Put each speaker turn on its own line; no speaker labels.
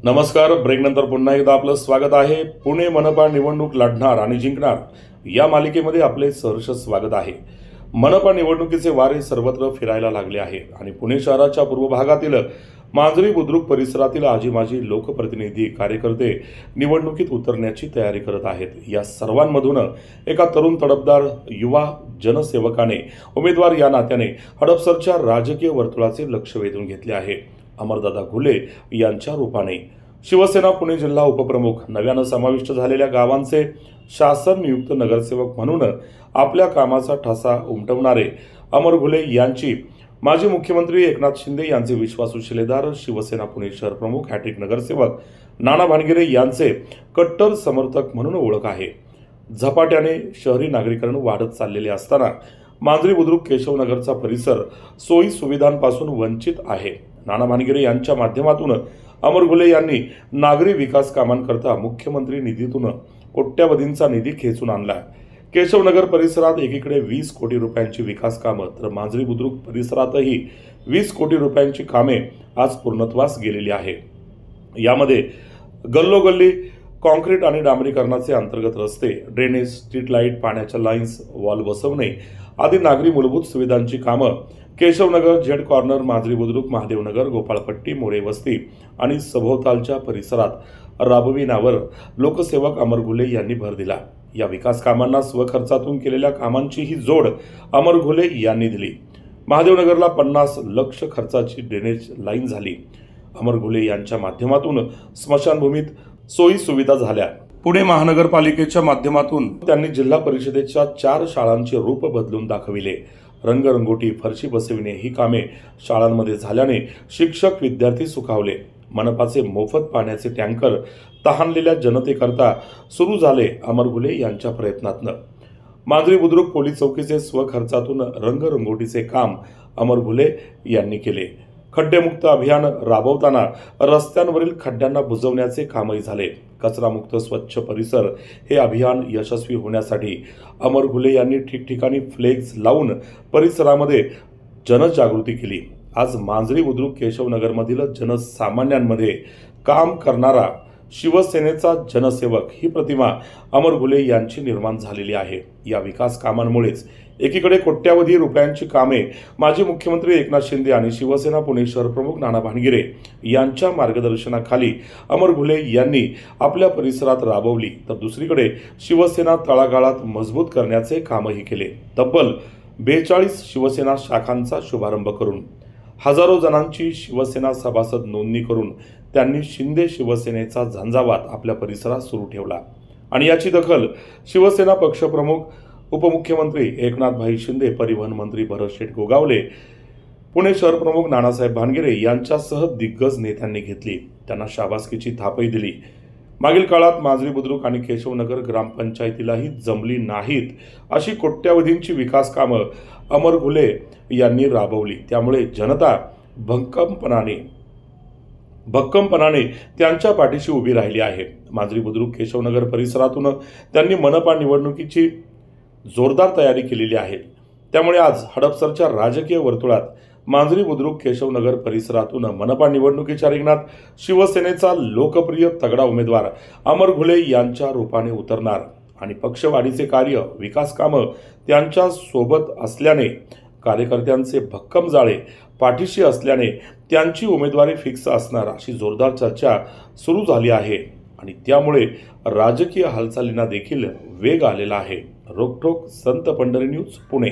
नमस्कार. ब्रेक नंतर पुन्हा एकदा आपलं स्वागत आहे. पुणे मनपा निवडणूक लढणार आणि जिंकणार या मालिकेमध्ये आपले सहर्ष स्वागत आहे. मनपा निवडणुकीचे वारे सर्वत्र फिरायला लागले आहे आणि पुणे शहराच्या पूर्व भागातील मांजरी बुद्रुक परिसरातील आजी माजी लोकप्रतिनिधी कार्यकर्ते निवडणुकीत उतरण्याची तयारी करत आहेत. या सर्वांमधून एका तरुण तडफदार युवा जनसेवकाने उमेदवार या नात्याने हडपसरच्या राजकीय वर्तुळाचे लक्ष वेधून घेतले आहे. अमरदादा घुले यांच्या रूपाने शिवसेना पुणे जिल्हा उपप्रमुख, नव्यानं समाविष्ट झालेल्या गावांचे शासन नियुक्त नगरसेवक म्हणून आपल्या कामाचा ठसा उमटवणारे अमर घुले यांची माजी मुख्यमंत्री एकनाथ शिंदे यांचे विश्वासू शिलेदार, शिवसेना पुणे शहर प्रमुख, हॅट्रिक नगरसेवक नाना भानगिरे यांचे कट्टर समर्थक म्हणून ओळख आहे. झपाट्याने शहरी नागरीकरण वाढत चाललेले असताना मांजरी बुद्रुक केशवनगरचा परिसर सोयी सुविधांपासून वंचित आहे. नाना भानगिरे यांच्या माध्यमातून अमर घुले यांनी नागरी विकास कामांकरता मुख्यमंत्री निधीतून कोट्यवधींचा निधी खेचून आणला. केशवनगर परिसरात एकीकडे 20 कोटी रुपयांची विकास कामं तर मांजरी बुद्रुक परिसरातही 20 कोटी रुपयांची कामे आज पूर्णत्वास गेलेली आहे. यामध्ये गल्लोगल्ली कॉन्क्रीट आणि डांबरीकरणाचे अंतर्गत रस्ते, ड्रेनेज, स्ट्रीट लाईट, पाण्याच्या लाईन्स, वॉल बसवणे आदी नागरी मूलभूत सुविधांची कामं केशवनगर, झेड कॉर्नर, मांजरी बुद्रुक, महादेवनगर, गोपाळपट्टी, मोरे वस्ती आणि सभोवतालच्या परिसरात राबविण्यावर लोकसेवक अमर घुले यांनी भर दिला. या विकास कामांना स्वखर्चातून केलेल्या कामांची ही जोड अमर घुले यांनी दिली. महादेवनगरला 50 लाख खर्चाची ड्रेनेज लाईन झाली. अमर घुले यांच्या माध्यमातून स्मशानभूमीत सोयी सुविधा झाल्या. पुणे महानगरपालिकेच्या माध्यमातून त्यांनी जिल्हा परिषदेच्या 4 शाळांचे रूप बदलून दाखविले. रंगरंगोटी, फरशी बसविणे ही कामे शाळांमध्ये झाल्याने शिक्षक विद्यार्थी सुखावले. मनपाचे मोफत पाण्याचे टँकर तहानलेल्या जनतेकरता सुरू झाले अमर घुले यांच्या प्रयत्नातनं. मांजरी बुद्रुक पोलीस चौकीचे स्वखर्चातून रंगरंगोटीचे काम अमर घुले यांनी केले. खड्डेमुक्त अभियान राबवताना रस्त्यांवरील खड्ड्यांना बुजवण्याचे कामही झाले. कचरामुक्त स्वच्छ परिसर हे अभियान यशस्वी होण्यासाठी अमर घुले यांनी ठिकठिकाणी फ्लेक्स लावून परिसरामध्ये जनजागृती केली. आज मांजरी बुद्रुक केशवनगरमधील जनसामान्यांमध्ये काम करणारा शिवसेनेचा जनसेवक ही प्रतिमा अमर घुले यांची निर्माण झालेली आहे. या विकास कामांमुळेच एकीकडे कोट्यवधी रुपयांची कामे माजी मुख्यमंत्री एकनाथ शिंदे आणि शिवसेना पुणे शहर प्रमुख नाना भानगिरे यांच्या मार्गदर्शनाखाली अमर घुले यांनी आपल्या परिसरात राबवली, तर दुसरीकडे शिवसेना तळागाळात मजबूत करण्याचे कामही केले. तब्बल 42 शिवसेना शाखांचा शुभारंभ करून हजारो जणांची शिवसेना सभासद नोंदणी करून त्यांनी शिंदे शिवसेनेचा झंझावात आपल्या परिसरात सुरू ठेवला आणि याची दखल शिवसेना पक्षप्रमुख, उपमुख्यमंत्री एकनाथभाई शिंदे, परिवहन मंत्री भरत शेठ गोगावले, पुणे शहर प्रमुख नानासाहेब भानगिरे यांच्यासह दिग्गज नेत्यांनी घेतली. त्यांना शाबासकीची थापही दिली. मागील काळात मांजरी बुद्रुक आणि केशवनगर ग्रामपंचायतीलाही जमली नाहीत अशी कोट्यवधींची विकास कामं अमर घुले यांनी राबवली. त्यामुळे जनता भक्कमपणाने त्यांच्या पाठीशी उभी राहिली आहे. मांजरी बुद्रुक केशवनगर परिसरातून त्यांनी मनपा निवडणुकीची जोरदार तयारी केलेली आहे. त्यामुळे आज हडपसरच्या राजकीय वर्तुळात मांजरी बुद्रुक केशवनगर परिसरातून मनपा निवडणुकीच्या रिंगणात शिवसेनेचा लोकप्रिय तगडा उमेदवार अमर घुले यांच्या रूपाने उतरणार आणि पक्षवाढीचे कार्य, विकास कामं त्यांच्या सोबत असल्याने, कार्यकर्त्यांचे भक्कम जाळे पाठीशी असल्याने त्यांची उमेदवारी फिक्स असणार अशी जोरदार चर्चा सुरू झाली आहे आणि त्यामुळे राजकीय हालचालींना देखील वेग आलेला आहे. रोकठोक संत पंढरी न्यूज पुणे.